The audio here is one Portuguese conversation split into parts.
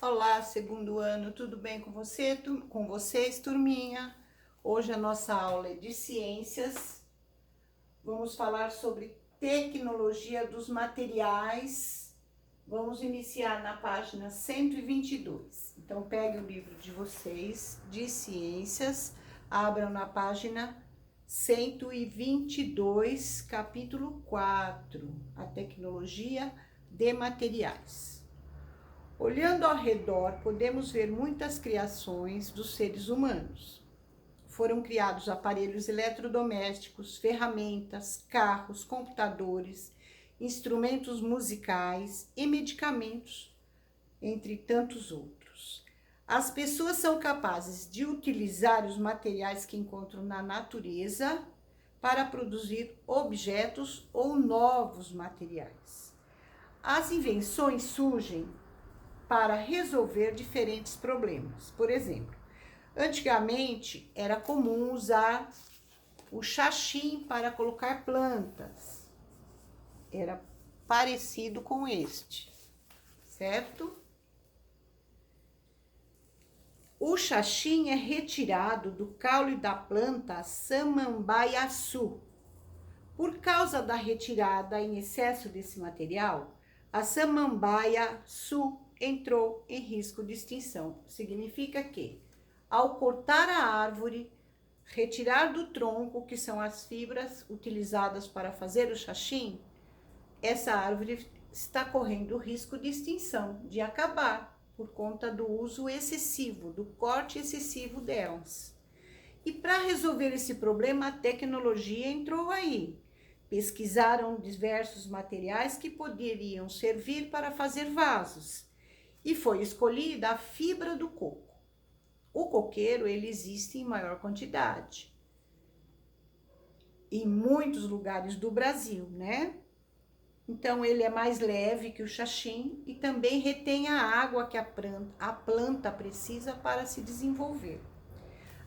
Olá, segundo ano, tudo bem com você, com vocês, turminha? Hoje a nossa aula é de ciências. Vamos falar sobre tecnologia dos materiais. Vamos iniciar na página 122. Então, pegue o livro de vocês de ciências, abram na página 122, capítulo 4, a tecnologia de materiais. Olhando ao redor, podemos ver muitas criações dos seres humanos. Foram criados aparelhos eletrodomésticos, ferramentas, carros, computadores, instrumentos musicais e medicamentos, entre tantos outros. As pessoas são capazes de utilizar os materiais que encontram na natureza para produzir objetos ou novos materiais. As invenções surgem para resolver diferentes problemas. Por exemplo, antigamente era comum usar o xaxim para colocar plantas. Era parecido com este, certo? O xaxim é retirado do caule da planta samambaiaçu. Por causa da retirada em excesso desse material, a samambaia-su entrou em risco de extinção. Significa que, ao cortar a árvore, retirar do tronco, que são as fibras utilizadas para fazer o xaxim, essa árvore está correndo o risco de extinção, de acabar, por conta do uso excessivo, do corte excessivo delas. E para resolver esse problema, a tecnologia entrou aí. Pesquisaram diversos materiais que poderiam servir para fazer vasos. E foi escolhida a fibra do coco. O coqueiro, ele existe em maior quantidade. Em muitos lugares do Brasil, né? Então, ele é mais leve que o xaxim e também retém a água que a planta precisa para se desenvolver.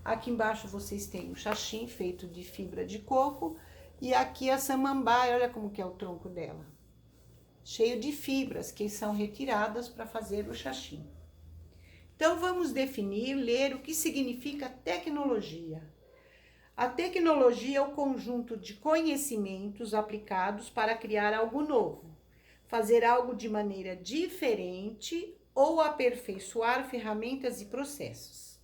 Aqui embaixo vocês têm o xaxim feito de fibra de coco e aqui a samambaia, olha como que é o tronco dela. Cheio de fibras que são retiradas para fazer o xaxim. Então, vamos definir, ler o que significa tecnologia. A tecnologia é o conjunto de conhecimentos aplicados para criar algo novo, fazer algo de maneira diferente ou aperfeiçoar ferramentas e processos.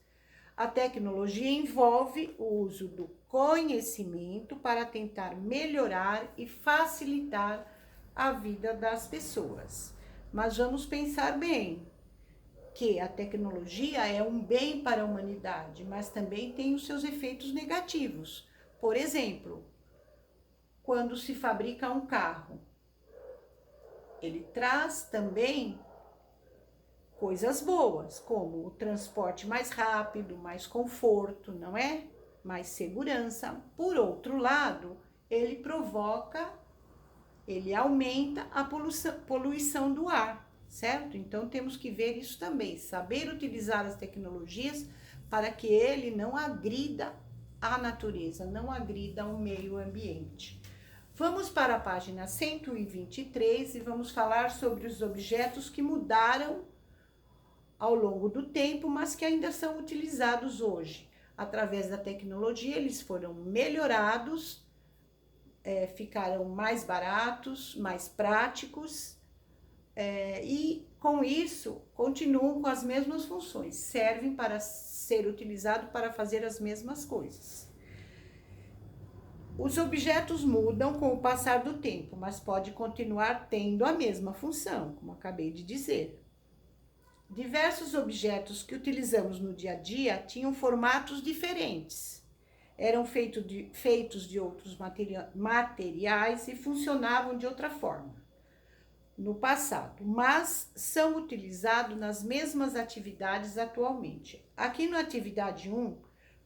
A tecnologia envolve o uso do conhecimento para tentar melhorar e facilitar a vida das pessoas. Mas vamos pensar bem que a tecnologia é um bem para a humanidade, mas também tem os seus efeitos negativos. Por exemplo, quando se fabrica um carro, ele traz também coisas boas, como o transporte mais rápido, mais conforto, não é? Mais segurança. Por outro lado, ele aumenta a poluição do ar, certo? Então, temos que ver isso também, saber utilizar as tecnologias para que ele não agrida a natureza, não agrida o meio ambiente. Vamos para a página 123 e vamos falar sobre os objetos que mudaram ao longo do tempo, mas que ainda são utilizados hoje. Através da tecnologia, eles foram melhorados, ficaram mais baratos, mais práticos, e com isso continuam com as mesmas funções, servem para ser utilizado para fazer as mesmas coisas. Os objetos mudam com o passar do tempo, mas pode continuar tendo a mesma função, como acabei de dizer. Diversos objetos que utilizamos no dia a dia tinham formatos diferentes. Eram feitos de outros materiais e funcionavam de outra forma no passado, mas são utilizados nas mesmas atividades atualmente. Aqui na atividade 1,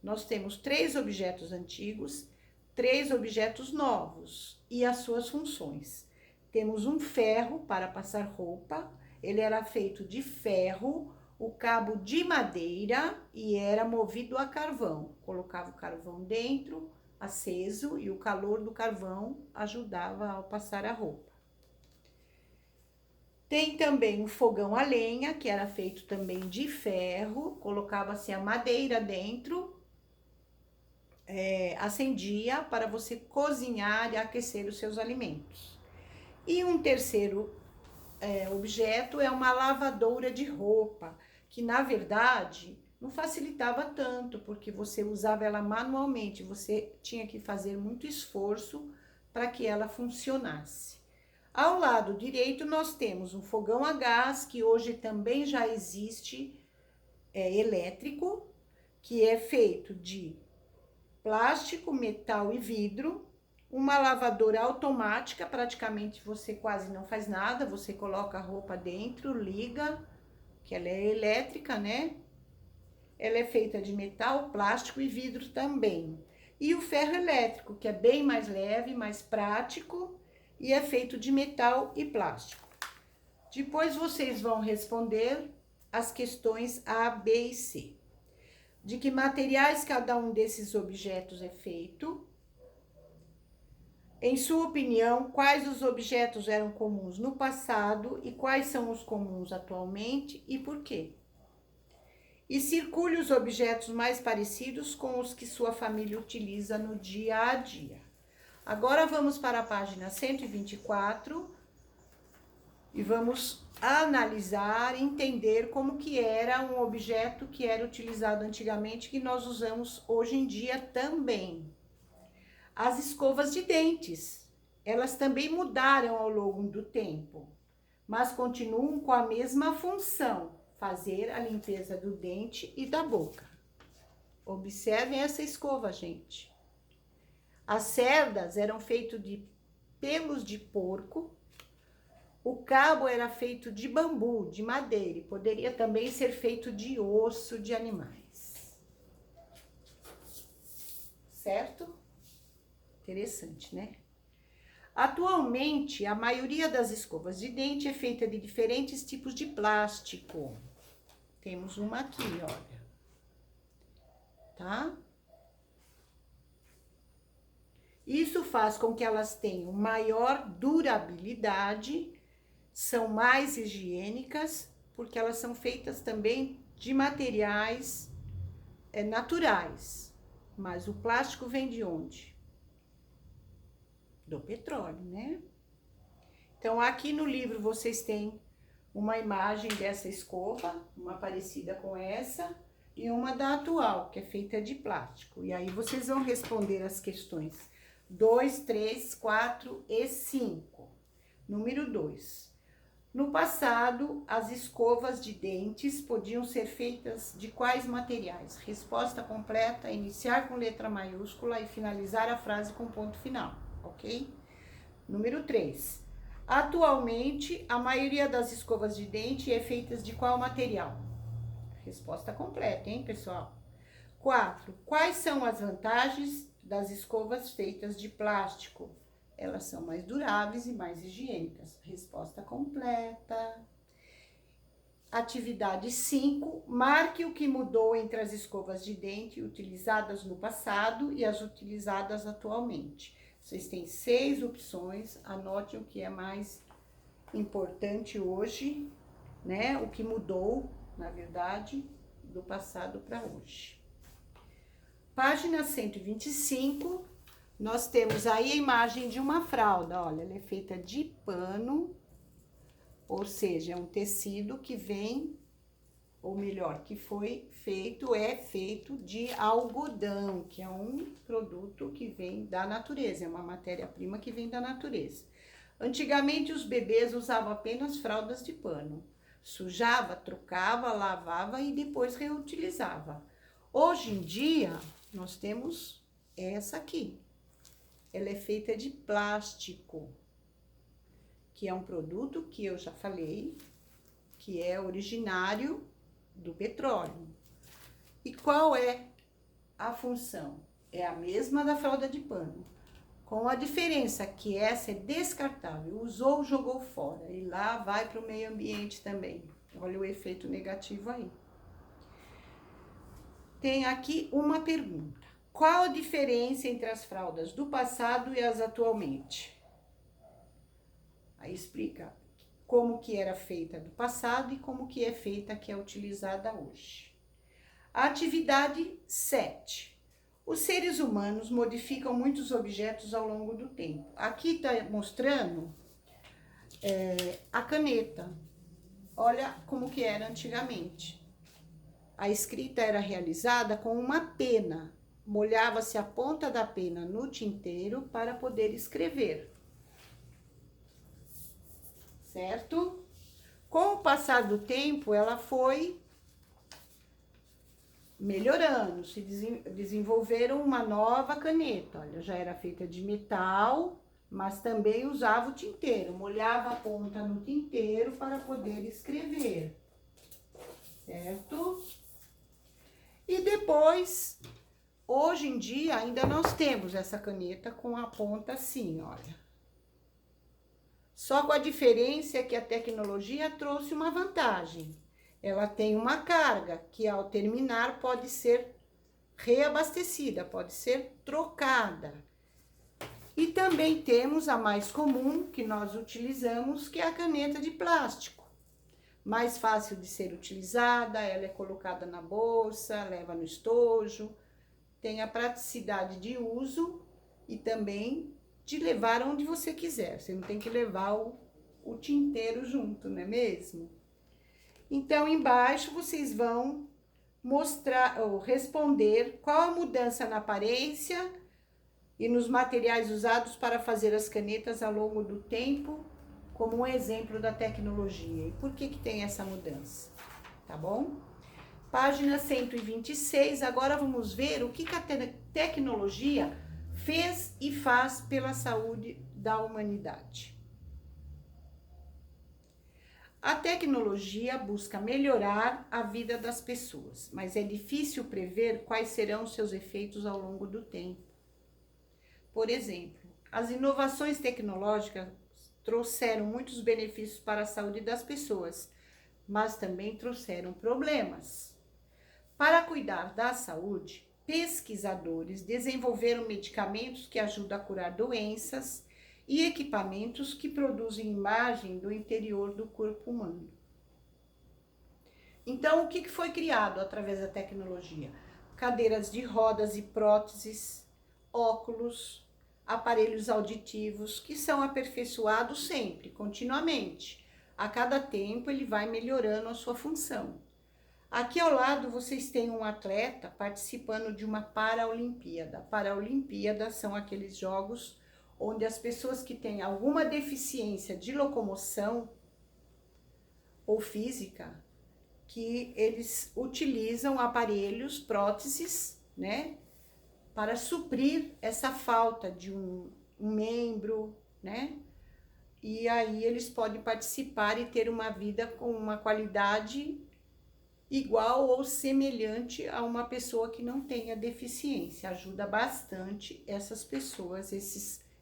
nós temos 3 objetos antigos, 3 objetos novos e as suas funções. Temos um ferro para passar roupa, ele era feito de ferro, o cabo de madeira e era movido a carvão. Colocava o carvão dentro, aceso, e o calor do carvão ajudava a passar a roupa. Tem também o fogão a lenha, que era feito também de ferro, colocava-se a madeira dentro, acendia para você cozinhar e aquecer os seus alimentos. E um terceiro objeto é uma lavadora de roupa, que na verdade não facilitava tanto, porque você usava ela manualmente, você tinha que fazer muito esforço para que ela funcionasse. Ao lado direito nós temos um fogão a gás, que hoje também já existe, elétrico, que é feito de plástico, metal e vidro. Uma lavadora automática, praticamente você quase não faz nada, você coloca a roupa dentro, liga, que ela é elétrica, né? Ela é feita de metal, plástico e vidro também. E o ferro elétrico, que é bem mais leve, mais prático e é feito de metal e plástico. Depois vocês vão responder as questões A, B e C. De que materiais cada um desses objetos é feito? Em sua opinião, quais os objetos eram comuns no passado e quais são os comuns atualmente e por quê? E circule os objetos mais parecidos com os que sua família utiliza no dia a dia. Agora vamos para a página 124 e vamos analisar, entender como que era um objeto que era utilizado antigamente, que nós usamos hoje em dia também. As escovas de dentes, elas também mudaram ao longo do tempo, mas continuam com a mesma função, fazer a limpeza do dente e da boca. Observem essa escova, gente. As cerdas eram feitas de pelos de porco, o cabo era feito de bambu, de madeira, e poderia também ser feito de osso de animais. Certo? Interessante, né? Atualmente, a maioria das escovas de dente é feita de diferentes tipos de plástico. Temos uma aqui, olha. Tá? Isso faz com que elas tenham maior durabilidade, são mais higiênicas, porque elas são feitas também de materiais naturais. Mas o plástico vem de onde? Do petróleo, né? Então, aqui no livro vocês têm uma imagem dessa escova, uma parecida com essa, e uma da atual, que é feita de plástico. E aí vocês vão responder as questões 2, 3, 4 e 5. Número 2. No passado, as escovas de dentes podiam ser feitas de quais materiais? Resposta completa, iniciar com letra maiúscula e finalizar a frase com ponto final, ok? Número 3. Atualmente, a maioria das escovas de dente é feita de qual material? Resposta completa, hein, pessoal? 4. Quais são as vantagens das escovas feitas de plástico? Elas são mais duráveis e mais higiênicas. Resposta completa. Atividade 5. Marque o que mudou entre as escovas de dente utilizadas no passado e as utilizadas atualmente. Vocês têm 6 opções. Anote o que é mais importante hoje, né? O que mudou, na verdade, do passado para hoje. Página 125. Nós temos aí a imagem de uma fralda, olha, ela é feita de pano, ou seja, é um tecido que vem, ou melhor, que foi feito, é feito de algodão, que é um produto que vem da natureza, é uma matéria-prima que vem da natureza. Antigamente os bebês usavam apenas fraldas de pano, sujava, trocava, lavava e depois reutilizava. Hoje em dia, nós temos essa aqui. Ela é feita de plástico, que é um produto que eu já falei, que é originário do petróleo. E qual é a função? É a mesma da fralda de pano, com a diferença que essa é descartável, usou, jogou fora, e lá vai para o meio ambiente também. Olha o efeito negativo aí. Tem aqui uma pergunta. Qual a diferença entre as fraldas do passado e as atualmente? Aí explica como que era feita do passado e como que é feita, que é utilizada hoje. Atividade 7. Os seres humanos modificam muitos objetos ao longo do tempo. Aqui está mostrando a caneta. Olha como que era antigamente. A escrita era realizada com uma pena. Molhava-se a ponta da pena no tinteiro para poder escrever. Certo? Com o passar do tempo, ela foi melhorando, se desenvolveram uma nova caneta. Olha, já era feita de metal, mas também usava o tinteiro. Molhava a ponta no tinteiro para poder escrever. Certo? E depois, hoje em dia, ainda nós temos essa caneta com a ponta assim, olha. Só com a diferença que a tecnologia trouxe uma vantagem. Ela tem uma carga que, ao terminar, pode ser reabastecida, pode ser trocada. E também temos a mais comum que nós utilizamos, que é a caneta de plástico. Mais fácil de ser utilizada, ela é colocada na bolsa, leva no estojo, tem a praticidade de uso e também de levar onde você quiser. Você não tem que levar o tinteiro junto, não é mesmo? Então, embaixo vocês vão mostrar ou responder qual a mudança na aparência e nos materiais usados para fazer as canetas ao longo do tempo, como um exemplo da tecnologia. E por que tem essa mudança? Tá bom? Página 126, agora vamos ver o que a tecnologia fez e faz pela saúde da humanidade. A tecnologia busca melhorar a vida das pessoas, mas é difícil prever quais serão seus efeitos ao longo do tempo. Por exemplo, as inovações tecnológicas trouxeram muitos benefícios para a saúde das pessoas, mas também trouxeram problemas. Para cuidar da saúde, pesquisadores desenvolveram medicamentos que ajudam a curar doenças e equipamentos que produzem imagem do interior do corpo humano. Então, o que foi criado através da tecnologia? Cadeiras de rodas e próteses, óculos, aparelhos auditivos, que são aperfeiçoados sempre, continuamente. A cada tempo ele vai melhorando a sua função. Aqui ao lado vocês têm um atleta participando de uma Paraolimpíada. Paraolimpíada são aqueles jogos onde as pessoas que têm alguma deficiência de locomoção ou física, que eles utilizam aparelhos, próteses, né, para suprir essa falta de um membro, né, e aí eles podem participar e ter uma vida com uma qualidade igual ou semelhante a uma pessoa que não tenha deficiência. Ajuda bastante essas pessoas,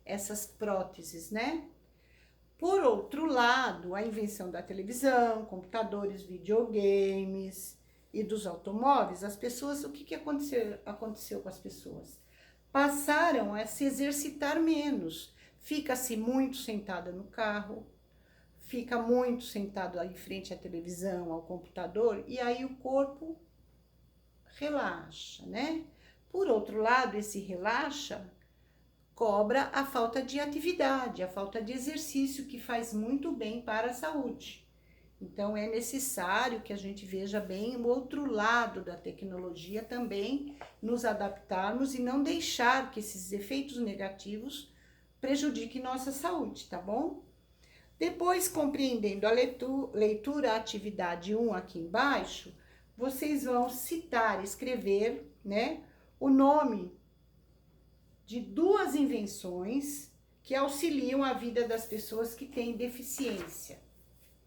essas próteses, né? Por outro lado, a invenção da televisão, computadores, videogames e dos automóveis, as pessoas, o que aconteceu com as pessoas? Passaram a se exercitar menos. Fica-se muito sentada no carro, fica muito sentado em frente à televisão, ao computador, e aí o corpo relaxa, né? Por outro lado, esse relaxa cobra a falta de atividade, a falta de exercício, que faz muito bem para a saúde. Então, é necessário que a gente veja bem o outro lado da tecnologia também, nos adaptarmos e não deixar que esses efeitos negativos prejudiquem nossa saúde, tá bom? Depois, compreendendo a leitura, atividade 1 aqui embaixo, vocês vão citar, escrever, né, o nome de duas invenções que auxiliam a vida das pessoas que têm deficiência,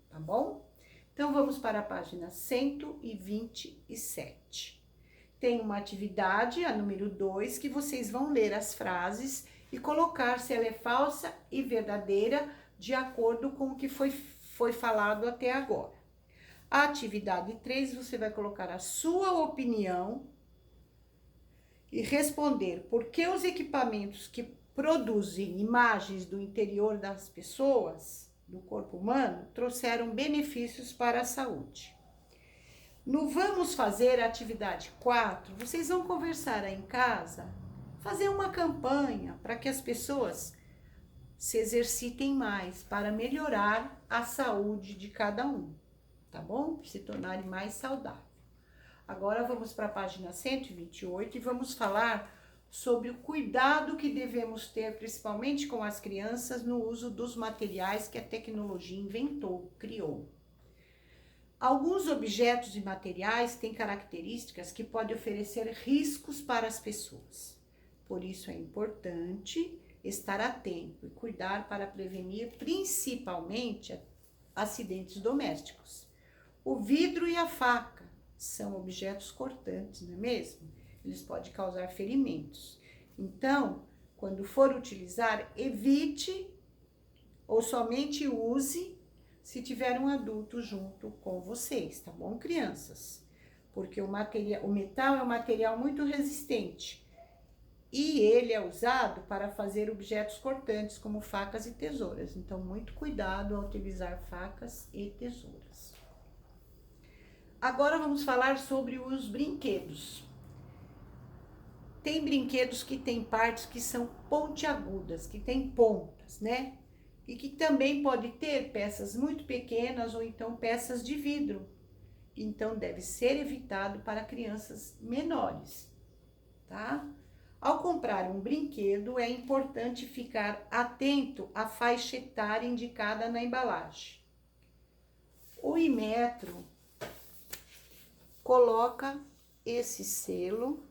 tá bom? Então, vamos para a página 127. Tem uma atividade, a número 2, que vocês vão ler as frases e colocar se ela é falsa e verdadeira, de acordo com o que foi falado até agora. A atividade 3, você vai colocar a sua opinião e responder por que os equipamentos que produzem imagens do interior das pessoas do corpo humano trouxeram benefícios para a saúde. No Vamos Fazer atividade 4, vocês vão conversar aí em casa, fazer uma campanha para que as pessoas se exercitem mais para melhorar a saúde de cada um, tá bom? Se tornarem mais saudáveis. Agora vamos para a página 128 e vamos falar sobre o cuidado que devemos ter, principalmente com as crianças, no uso dos materiais que a tecnologia inventou, criou. Alguns objetos e materiais têm características que podem oferecer riscos para as pessoas. Por isso é importante estar atento e cuidar para prevenir principalmente acidentes domésticos. O vidro e a faca são objetos cortantes, não é mesmo? Eles podem causar ferimentos. Então, quando for utilizar, evite ou somente use se tiver um adulto junto com vocês, tá bom, crianças? Porque o metal é um material muito resistente e ele é usado para fazer objetos cortantes, como facas e tesouras. Então, muito cuidado ao utilizar facas e tesouras. Agora vamos falar sobre os brinquedos. Tem brinquedos que têm partes que são pontiagudas, que têm pontas, né? E que também pode ter peças muito pequenas ou então peças de vidro. Então, deve ser evitado para crianças menores, tá? Ao comprar um brinquedo, é importante ficar atento à faixa etária indicada na embalagem. O Inmetro coloca esse selo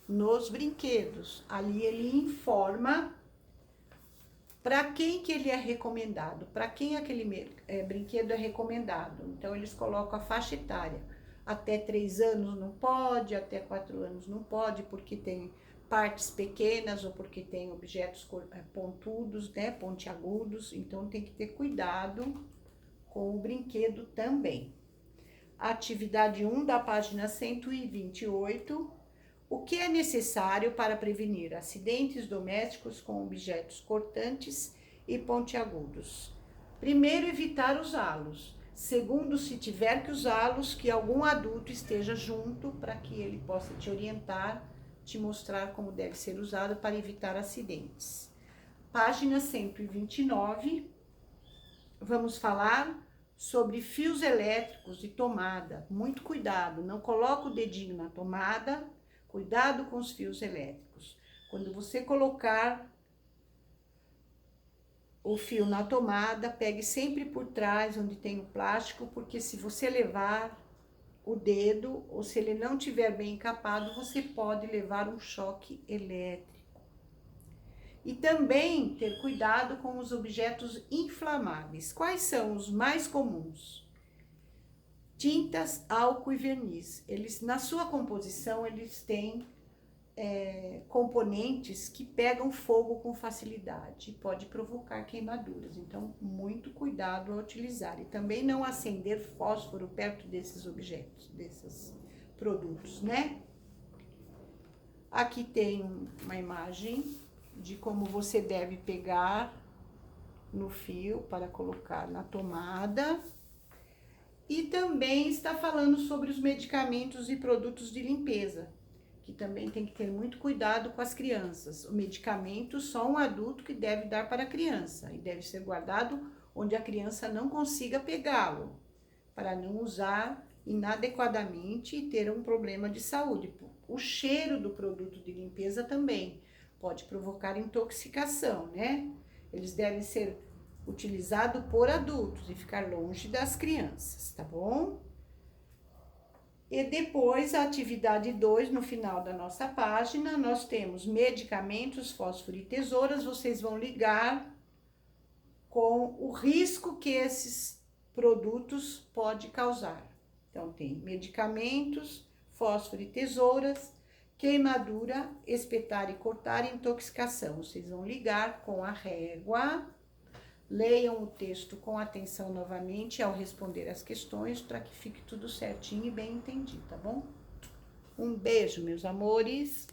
nos brinquedos. Ali ele informa para quem que ele é recomendado, para quem aquele brinquedo é recomendado. Então, eles colocam a faixa etária. Até 3 anos não pode, até 4 anos não pode, porque tem partes pequenas ou porque tem objetos pontudos, né, pontiagudos. Então, tem que ter cuidado com o brinquedo também. Atividade 1 da página 128. O que é necessário para prevenir acidentes domésticos com objetos cortantes e pontiagudos? Primeiro, evitar usá-los. Segundo, se tiver que usá-los, que algum adulto esteja junto para que ele possa te orientar, te mostrar como deve ser usado para evitar acidentes. Página 129, vamos falar sobre fios elétricos e tomada. Muito cuidado, não coloque o dedinho na tomada. Cuidado com os fios elétricos. Quando você colocar o fio na tomada, pegue sempre por trás, onde tem o plástico, porque se você levar o dedo, ou se ele não estiver bem encapado, você pode levar um choque elétrico. E também ter cuidado com os objetos inflamáveis. Quais são os mais comuns? Tintas, álcool e verniz. Eles, na sua composição, eles têm componentes que pegam fogo com facilidade e pode provocar queimaduras. Então, muito cuidado ao utilizar. E também não acender fósforo perto desses objetos, desses produtos, né? Aqui tem uma imagem de como você deve pegar no fio para colocar na tomada. E também está falando sobre os medicamentos e produtos de limpeza, que também tem que ter muito cuidado com as crianças. O medicamento só um adulto que deve dar para a criança e deve ser guardado onde a criança não consiga pegá-lo, para não usar inadequadamente e ter um problema de saúde. O cheiro do produto de limpeza também pode provocar intoxicação, né? Eles devem ser utilizado por adultos e ficar longe das crianças, tá bom? E depois, a atividade 2, no final da nossa página, nós temos medicamentos, fósforo e tesouras. Vocês vão ligar com o risco que esses produtos podem causar. Então, tem medicamentos, fósforo e tesouras, queimadura, espetar e cortar e intoxicação. Vocês vão ligar com a régua. Leiam o texto com atenção novamente ao responder as questões para que fique tudo certinho e bem entendido, tá bom? Um beijo, meus amores!